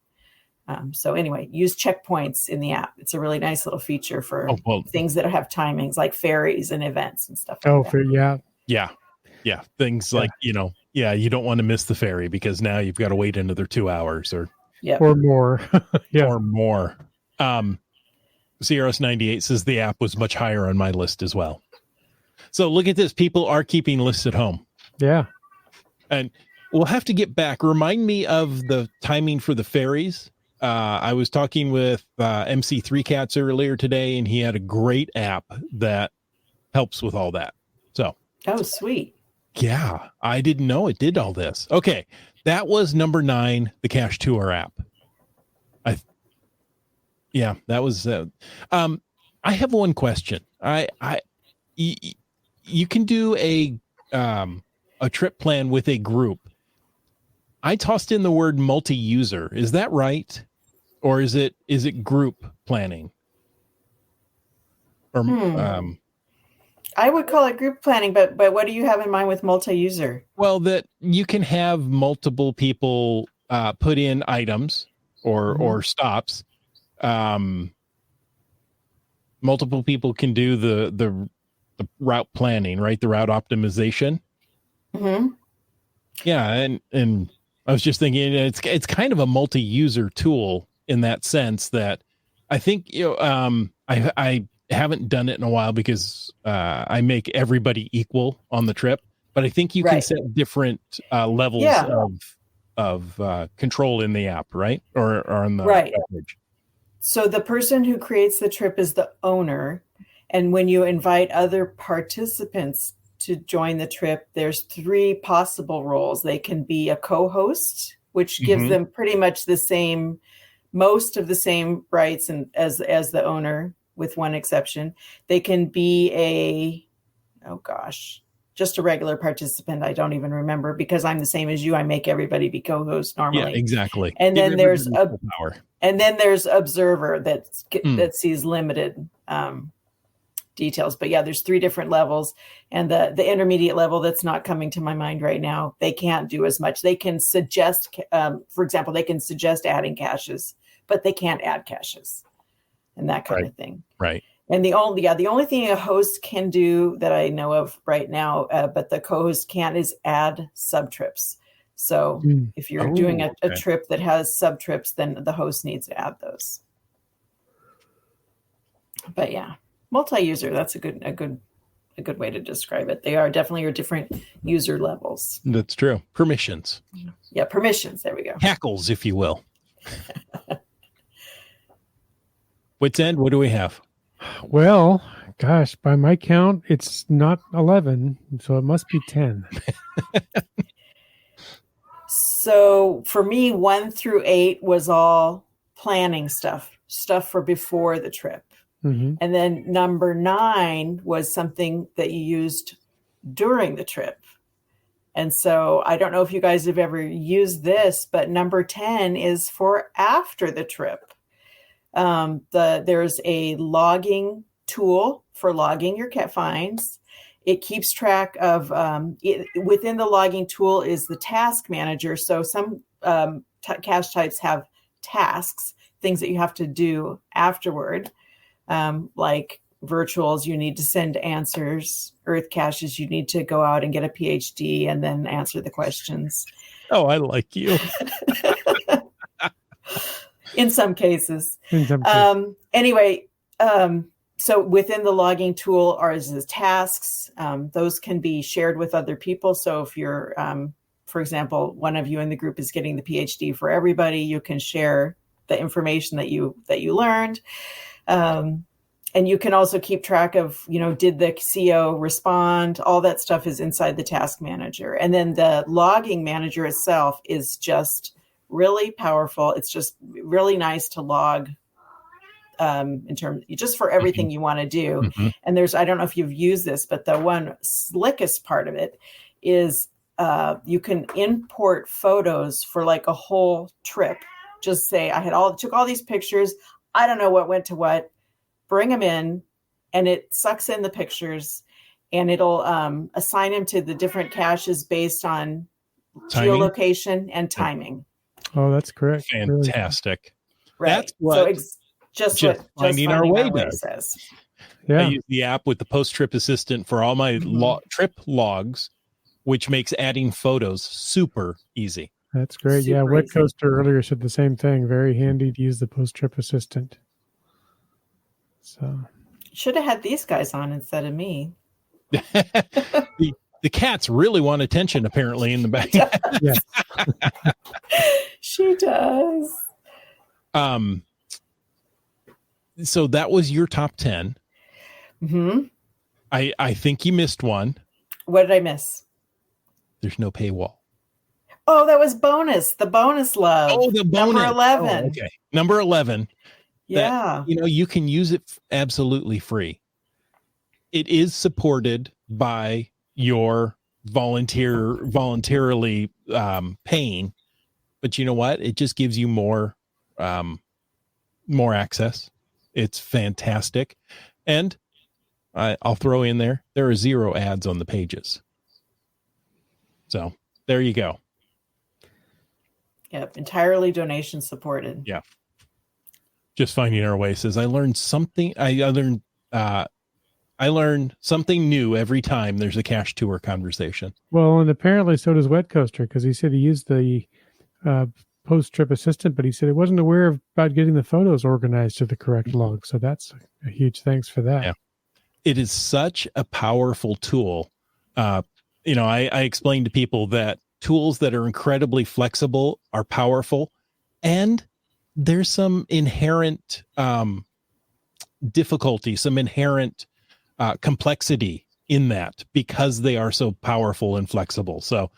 So anyway, use checkpoints in the app. It's a really nice little feature for things that have timings like ferries and events and stuff like that. Yeah. Things like, you don't want to miss the ferry because now you've got to wait another 2 hours or more. Or more. CRS98 says the app was much higher on my list as well. So look at this. People are keeping lists at home. Yeah. And we'll have to get back. Remind me of the timing for the ferries. I was talking with MC3 Cats earlier today, and he had a great app that helps with all that. So. Oh, sweet. Yeah, I didn't know it did all this. Okay, that was number 9, the CacheTur app. That was. I have one question. You can do a trip plan with a group. I tossed in the word multi-user. Is that right? Or is it group planning? Or I would call it group planning, but what do you have in mind with multi-user? well, that you can have multiple people put in items or stops. Multiple people can do the route planning, right? The route optimization. Mm-hmm. Yeah, and I was just thinking it's kind of a multi-user tool in that sense that I think I haven't done it in a while because I make everybody equal on the trip, but I think you can set different levels of control in the app, right? Or on the page. So the person who creates the trip is the owner, and when you invite other participants to join the trip, there's 3 possible roles. They can be a co-host, which gives them pretty much most of the same rights and as the owner, with one exception. They can be just a regular participant. I don't even remember because I'm the same as you. I make everybody be co-host normally. Yeah, exactly. And then there's observer that sees limited details. But yeah, there's 3 different levels, and the intermediate level that's not coming to my mind right now, they can't do as much. They can suggest, for example, they can suggest adding caches, but they can't add caches and that kind of thing. Right. And the only thing a host can do that I know of right now, but the co-host can't, is add sub-trips. So if you're doing a trip that has sub-trips, then the host needs to add those. But yeah, multi-user, that's a good way to describe it. They are definitely your different user levels. That's true. Permissions. Yeah, permissions. There we go. Hackles, if you will. Wits End, what do we have? Well, gosh, by my count, it's not 11, so it must be 10. So for me, 1 through 8 was all planning stuff for before the trip. Mm-hmm. And then number 9 was something that you used during the trip. And so I don't know if you guys have ever used this, but number 10 is for after the trip. There's a logging tool for logging your cat finds. It keeps track of, within the logging tool is the task manager. So some cache types have tasks, things that you have to do afterward, like virtuals, you need to send answers. Earth caches, you need to go out and get a PhD and then answer the questions. Oh, I like you. In some cases. Anyway, so within the logging tool are the tasks. Those can be shared with other people. So if you're, for example, one of you in the group is getting the PhD for everybody, you can share the information that you learned. And you can also keep track of, did the CO respond? All that stuff is inside the task manager. And then the logging manager itself is just really powerful. It's just really nice to log in terms, just for everything you want to do. Mm-hmm. And I don't know if you've used this, but the one slickest part of it is you can import photos for like a whole trip. Just say, took all these pictures. I don't know what went to what. Bring them in, and it sucks in the pictures, and it'll assign them to the different caches based on geolocation and timing. Oh, that's correct. Fantastic. Right. That's what just finding our way does. Says. Yeah. I use the app with the post-trip assistant for all my trip logs, which makes adding photos super easy. That's great. Super Wet Coaster earlier said the same thing. Very handy to use the post-trip assistant. So should have had these guys on instead of me. The cats really want attention, apparently, in the back. Yes. She does. So that was your top 10. Mm-hmm. I think you missed one. What did I miss? There's no paywall. Oh, that was bonus. The bonus love. Oh, the bonus. Number 11. Oh, okay. Number 11. Yeah. That, you can use it absolutely free. It is supported by your voluntarily paying, but you know what? It just gives you more access. It's fantastic. And I'll throw in there are 0 ads on the pages. So there you go. Yep. Entirely donation supported. Yeah. Just Finding Our Way says, I learned something. I learn something new every time there's a CacheTur conversation. Well, and apparently so does Wet Coaster, because he said he used the post-trip assistant, but he said he wasn't aware about getting the photos organized to the correct log. So that's a huge thanks for that. Yeah. It is such a powerful tool. I explain to people that tools that are incredibly flexible are powerful, and there's some inherent difficulty, some inherent complexity in that because they are so powerful and flexible. So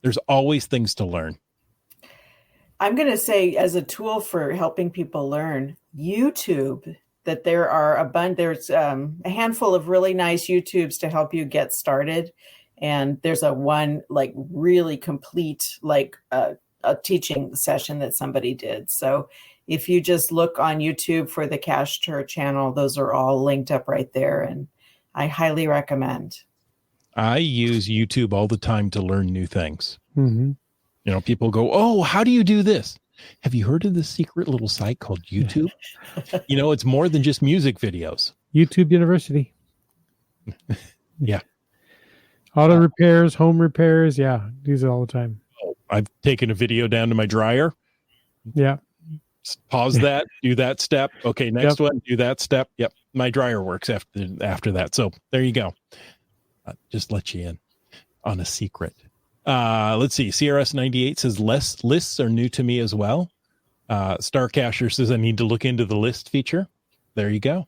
there's always things to learn. I'm going to say, as a tool for helping people learn, YouTube, that there are there's a handful of really nice YouTubes to help you get started. And there's one like really complete, like a teaching session that somebody did. So if you just look on YouTube for the CacheTur channel, those are all linked up right there. And I highly recommend. I use YouTube all the time to learn new things. Mm-hmm. People go, oh, how do you do this? Have you heard of this secret little site called YouTube? It's more than just music videos. YouTube University. Yeah. Auto repairs, home repairs. Yeah. These are all the time. I've taken a video down to my dryer. Yeah. Pause that, do that step. Okay. Next one, do that step. Yep. My dryer works after that. So there you go. Just let you in on a secret. Let's see. CRS98 says lists are new to me as well. Starcacher says I need to look into the list feature. There you go.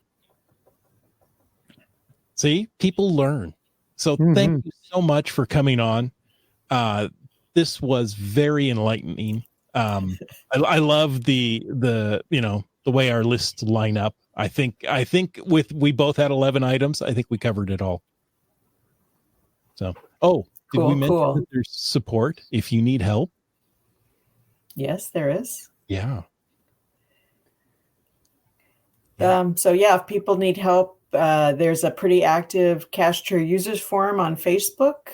See, people learn. So thank you so much for coming on. This was very enlightening. I love the way our lists line up. I think we both had 11 items. I think we covered it all. So, did we mention that there's support if you need help? Yes, there is. Yeah. If people need help, there's a pretty active CacheTur users forum on Facebook.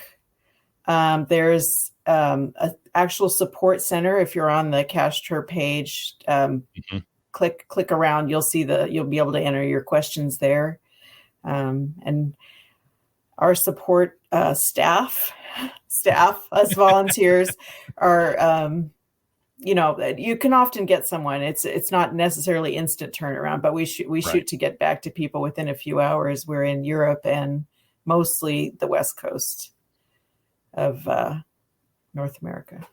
There's an actual support center. If you're on the CacheTur page, click around, you'll be able to enter your questions there. And our support staff, us volunteers are, you can often get someone. It's not necessarily instant turnaround, but we shoot to get back to people within a few hours. We're in Europe and mostly the West Coast of North America.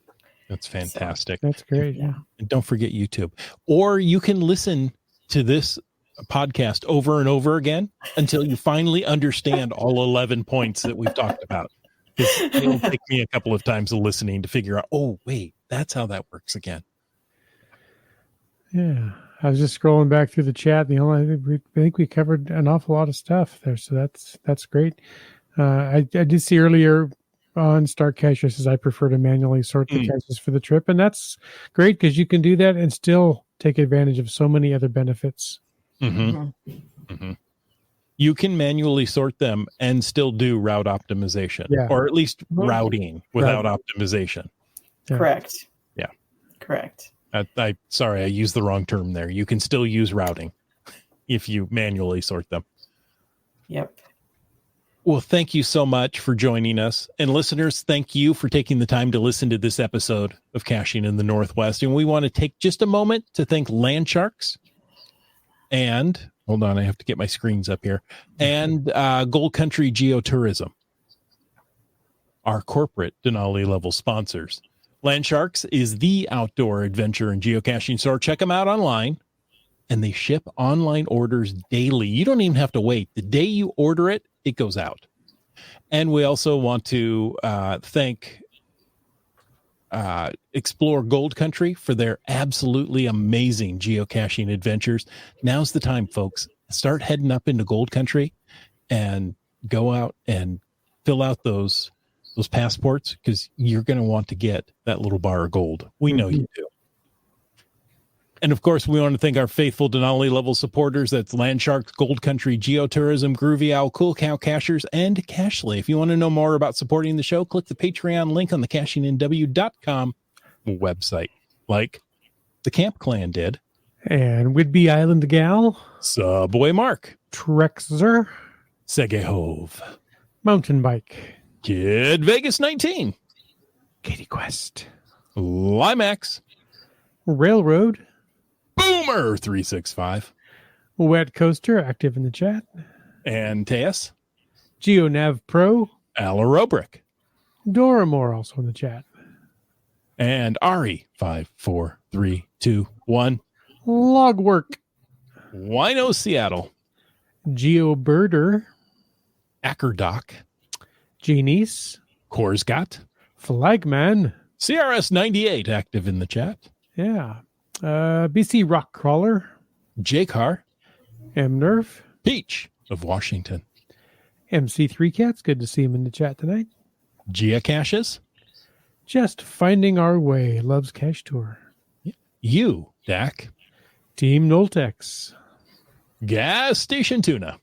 That's fantastic. That's great. Yeah. And don't forget YouTube. Or you can listen to this podcast over and over again until you finally understand all 11 points that we've talked about. It'll take me a couple of times of listening to figure out, oh, wait, that's how that works again. Yeah. I was just scrolling back through the chat. I think we covered an awful lot of stuff there. So that's great. I did see earlier on Starcacher says I prefer to manually sort the caches for the trip. And that's great because you can do that and still take advantage of so many other benefits. You can manually sort them and still do route optimization, or at least routing without optimization. Yeah. Correct. Yeah. Correct. Sorry, I used the wrong term there. You can still use routing if you manually sort them. Yep. Well, thank you so much for joining us. And listeners, thank you for taking the time to listen to this episode of Caching in the Northwest. And we want to take just a moment to thank Landsharks and, hold on, I have to get my screens up here, and Gold Country Geotourism, our corporate Denali level sponsors. Landsharks is the outdoor adventure and geocaching store. Check them out online, and they ship online orders daily. You don't even have to wait. The day you order it, it goes out. And we also want to thank Explore Gold Country for their absolutely amazing geocaching adventures. Now's the time, folks. Start heading up into Gold Country and go out and fill out those those passports, because you're going to want to get that little bar of gold. We know you do. And of course, we want to thank our faithful Denali level supporters. That's Landsharks, Gold Country, Geotourism, Groovy Owl, Cool Cow Cachers, and Cachely. If you want to know more about supporting the show, click the Patreon link on the CachingInW.com website, like the Camp Clan did. And Whidbey Island Gal. Subway Mark. Trexer. Segehove. Mountain Bike. Kid Vegas 19. Katie Quest. Limax. Railroad. Boomer 365. Wet Coaster, active in the chat. And Teas. GeoNav Pro. Alarobrick. Doramore also in the chat. And Ari 54321. Logwork. Wino Seattle. GeoBirder. Ackerdoc. Genies. Korsgat. Flagman. CRS 98 active in the chat. Yeah. BC Rock Crawler. J-Car. M-Nerf. Peach of Washington. MC3 Cats. Good to see him in the chat tonight. Geocaches. Just Finding Our Way. Loves CacheTur. You, Dak. Team Noltex. Gas Station Tuna.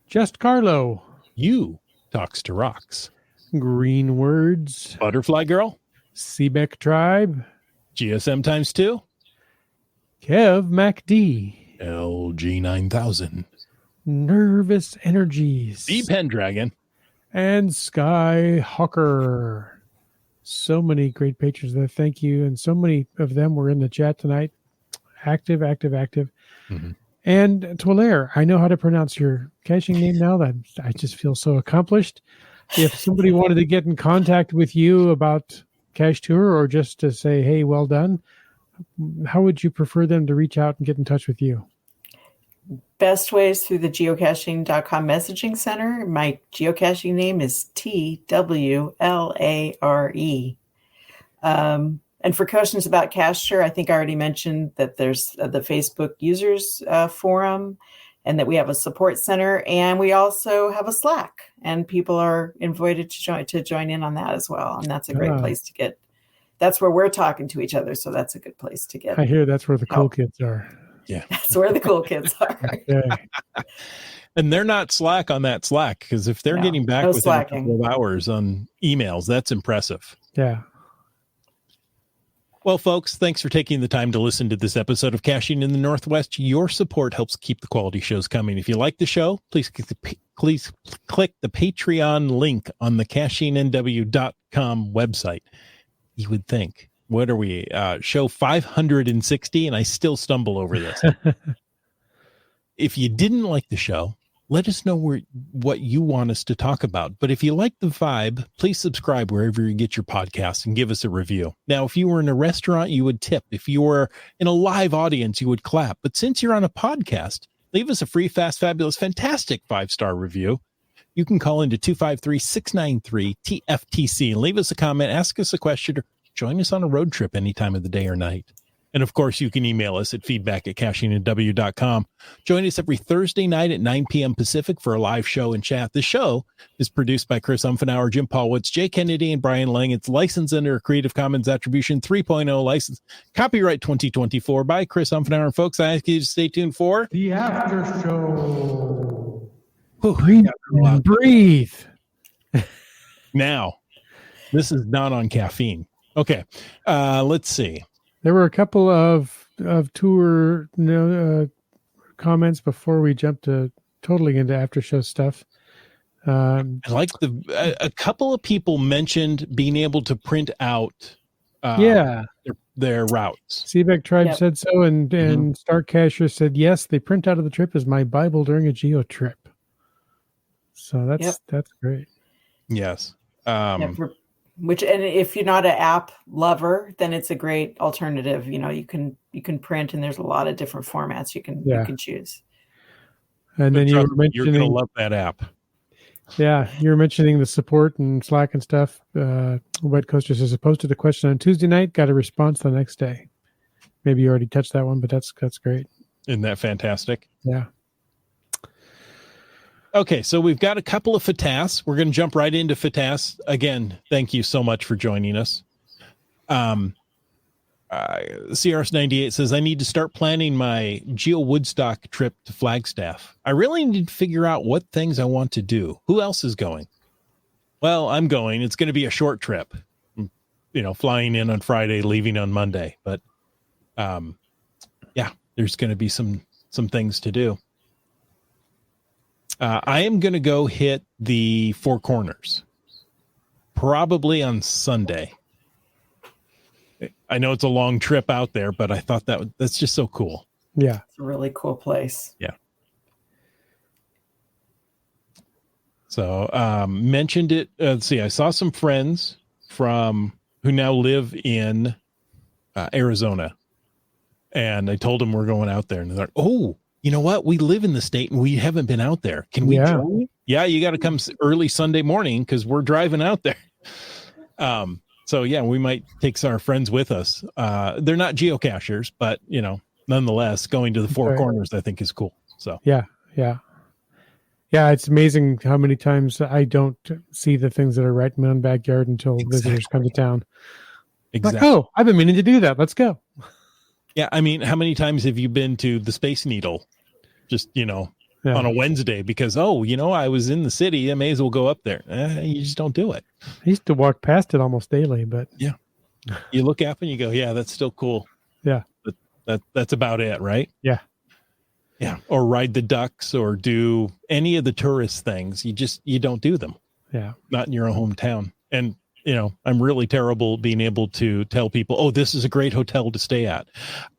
Just Carlo. You talks to rocks. Green Words. Butterfly Girl. Seebeck Tribe. GSM times 2. Kev MacD. LG 9000. Nervous Energies. The Pendragon. And Sky Hawker. So many great patrons there. Thank you. And so many of them were in the chat tonight. Active. Mm-hmm. And Tolaire, I know how to pronounce your caching name now. That I just feel so accomplished. If somebody wanted to get in contact with you about CacheTur or just to say, hey, well done, how would you prefer them to reach out and get in touch with you? Best ways through the geocaching.com messaging center. My geocaching name is TWLARE. And for questions about CacheTur, I think I already mentioned that there's the Facebook users forum and that we have a support center, and we also have a Slack, and people are invited to join in on that as well. And that's a great place to get. That's where we're talking to each other, so that's a good place to get. I hear that's where the cool kids are. Yeah, that's where the cool kids are. Okay. And they're not slack on that Slack, because if they're getting back within a couple of hours on emails, that's impressive. Yeah. Well, folks, thanks for taking the time to listen to this episode of Caching in the Northwest. Your support helps keep the quality shows coming. If you like the show, please click the Patreon link on the CachingNW.com website. You would think, what are we, show 560, and I still stumble over this. If you didn't like the show, let us know what you want us to talk about. But if you like the vibe, please subscribe wherever you get your podcasts and give us a review. Now, if you were in a restaurant, you would tip. If you were in a live audience, you would clap. But since you're on a podcast, leave us a free, fast, fabulous, fantastic 5-star review. You can call into 253-693-TFTC and leave us a comment, ask us a question, or join us on a road trip any time of the day or night. And of course, you can email us at feedback@CachingInW.com. Join us every Thursday night at 9 p.m. Pacific for a live show and chat. The show is produced by Chris Umfenauer, Jim Paulwitz, Jay Kennedy, and Brian Lang. It's licensed under a Creative Commons Attribution 3.0 license. Copyright 2024 by Chris Umfenauer. And folks, I ask you to stay tuned for the after show. Breathe. Now, this is not on caffeine. Okay, let's see. There were a couple of tour comments before we jumped totally into after show stuff. I like a couple of people mentioned being able to print out their routes. Seebeck Tribe said so, and Star Cacher said yes, they print out of the trip as my Bible during a geo trip. So that's great. Yes. And if you're not an app lover, then it's a great alternative. You know, you can print, and there's a lot of different formats you can choose. And then you were mentioning, you're gonna love that app. Yeah, you were mentioning the support and Slack and stuff. Wet Coaster says I posted a question on Tuesday night, got a response the next day. Maybe you already touched that one, but that's great. Isn't that fantastic? Yeah. Okay, so we've got a couple of FATAS. We're going to jump right into FATAS. Again, thank you so much for joining us. CRS98 says, I need to start planning my Geo Woodstock trip to Flagstaff. I really need to figure out what things I want to do. Who else is going? Well, I'm going. It's going to be a short trip, flying in on Friday, leaving on Monday. But there's going to be some things to do. I am going to go hit the Four Corners probably on Sunday. I know it's a long trip out there, but I thought that's just so cool. Yeah. It's a really cool place. Yeah. So mentioned it. Let's see. I saw some friends who now live in Arizona, and I told them we're going out there, and they're like, "Oh, you know what? We live in the state, and we haven't been out there. Can we join? Yeah, you got to come early Sunday morning because we're driving out there." So yeah, we might take our friends with us. They're not geocachers, but nonetheless, going to the Four Corners, I think, is cool. So yeah. It's amazing how many times I don't see the things that are right in my own backyard until visitors come to town. Exactly. Like, oh, I've been meaning to do that. Let's go. Yeah, I mean, how many times have you been to the Space Needle? Just on a Wednesday because I was in the city. I may as well go up there. You just don't do it. I used to walk past it almost daily, but yeah, you look up and you go, yeah, that's still cool. Yeah, but that's about it, right? Yeah. Or ride the ducks or do any of the tourist things. You don't do them. Yeah, not in your own hometown. And I'm really terrible being able to tell people, oh, this is a great hotel to stay at.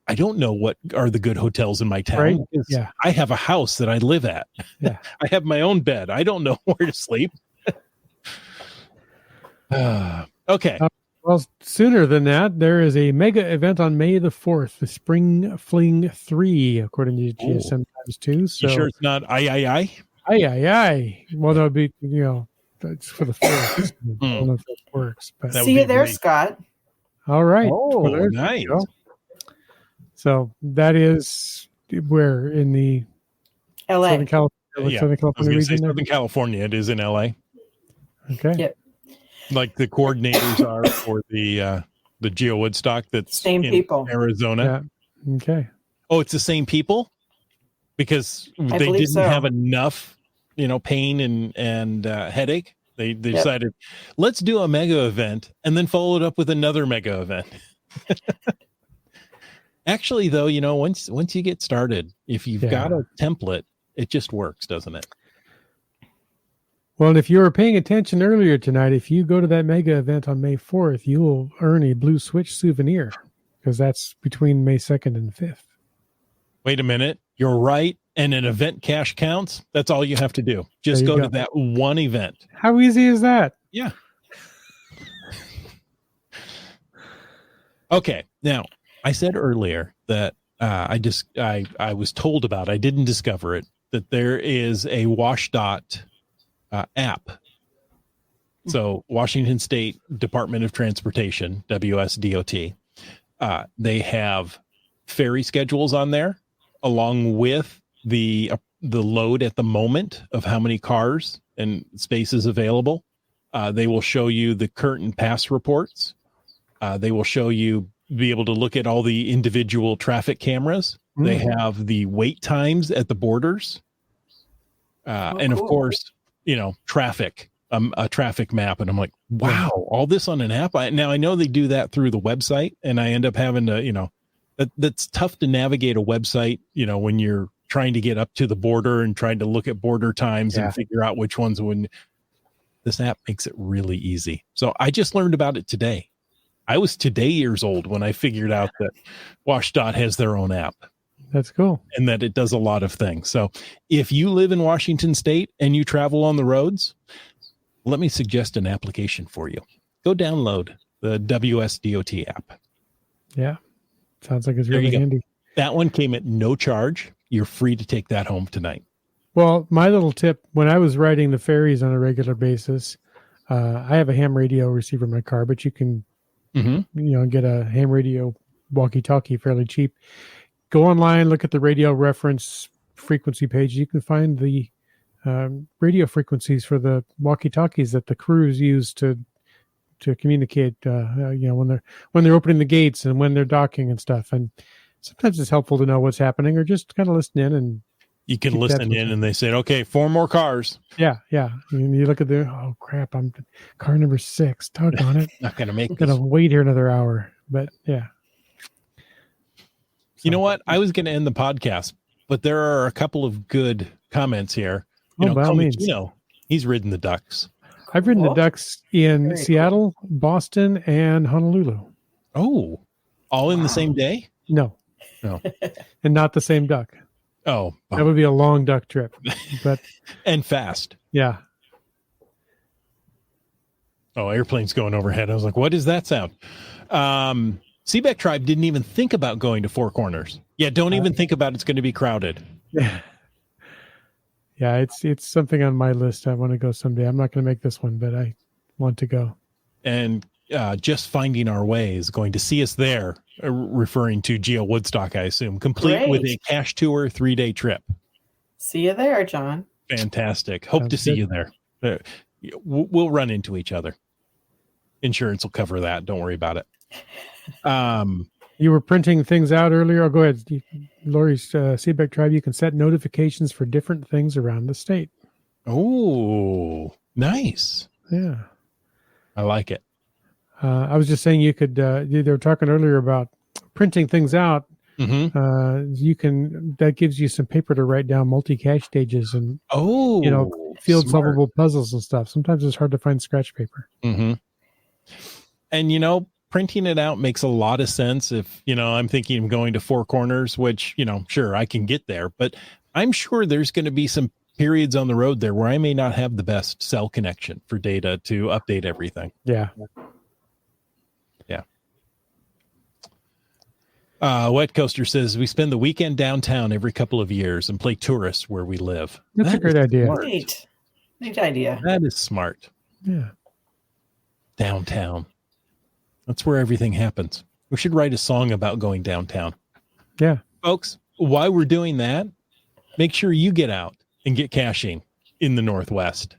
I don't know what are the good hotels in my town. Right? Yeah. I have a house that I live at. Yeah. I have my own bed. I don't know where to sleep. Okay. Well, sooner than that, there is a mega event on May the 4th, the Spring Fling 3, according to GSM Times 2. So, you sure it's not I? Well, that would be, it's for the 4th. I don't know if that works. But see you there, Scott. All right. Oh, nice. So that is where in the LA. Southern California region. Southern California. It is in LA. Okay. Yep. Like the coordinators are for the Geo Woodstock that's same in people. Arizona. Yeah. Okay. Oh, it's the same people? Because they didn't have enough, pain and headache. They decided, let's do a mega event and then follow it up with another mega event. Actually, though, once you get started, if you've got a template, it just works, doesn't it? Well, and if you were paying attention earlier tonight, if you go to that mega event on May 4th, you will earn a Blue Switch souvenir because that's between May 2nd and 5th. Wait a minute. You're right. And an event cache counts. That's all you have to do. Just go to that one event. How easy is that? Yeah. Okay. Now, I said earlier that I was told about, I didn't discover it, that there is a WashDOT app. So Washington State Department of Transportation, WSDOT, they have ferry schedules on there along with the load at the moment of how many cars and spaces available. They will show you the current pass reports. They will show you, be able to look at all the individual traffic cameras. They have the wait times at the borders. And of course, traffic, a traffic map. And I'm like, wow, all this on an app. Now I know they do that through the website, and I end up having to, that's tough to navigate a website, when you're trying to get up to the border and trying to look at border times and figure out which ones when. This app makes it really easy. So I just learned about it today. I was today years old when I figured out that WashDOT has their own app. That's cool. And that it does a lot of things. So if you live in Washington State and you travel on the roads, let me suggest an application for you. Go download the WSDOT app. Yeah. Sounds like it's really handy. That one came at no charge. You're free to take that home tonight. Well, my little tip, when I was riding the ferries on a regular basis, I have a ham radio receiver in my car, but you can, get a ham radio walkie-talkie fairly cheap. Go online, look at the radio reference frequency page. You can find the radio frequencies for the walkie-talkies that the crews use to communicate. When they're opening the gates and when they're docking and stuff. And sometimes it's helpful to know what's happening, or just kind of listen in and. You can listen in, and they said, "Okay, 4 more cars." Yeah. And you look at oh crap, I'm car number 6. Doggone it! Not gonna make. I'm gonna wait here another hour, but yeah. You know what? I was going to end the podcast, but there are a couple of good comments here. By all means. He's ridden the ducks. I've ridden the ducks in Seattle, Boston, and Honolulu. Oh, all in the same day? No. And not the same duck. Oh, that would be a long duck trip, but and fast. Yeah. Oh, airplanes going overhead. I was like, what is that sound? Seebeck Tribe didn't even think about going to Four Corners. Yeah, don't even think about it's going to be crowded. Yeah, it's something on my list. I want to go someday. I'm not going to make this one, but I want to go. And just finding our way is going to see us there, referring to Geo Woodstock, I assume, complete with a CacheTur 3-day trip. See you there, John. Fantastic. Hope to see you there. We'll run into each other. Insurance will cover that. Don't worry about it. You were printing things out earlier. Oh, go ahead. Lori's Seebeck Tribe, you can set notifications for different things around the state. Oh, nice. Yeah. I like it. I was just saying you could, they were talking earlier about printing things out. Mm-hmm. That gives you some paper to write down multi-cache stages and, field solvable puzzles and stuff. Sometimes it's hard to find scratch paper. Mm-hmm. And, printing it out makes a lot of sense if, I'm thinking of going to Four Corners, which, sure, I can get there, but I'm sure there's going to be some periods on the road there where I may not have the best cell connection for data to update everything. Yeah. Wet Coaster says we spend the weekend downtown every couple of years and play tourists where we live. That's a great idea. Neat idea. That is smart. Yeah. Downtown. That's where everything happens. We should write a song about going downtown. Yeah. Folks, while we're doing that, make sure you get out and get caching in the Northwest.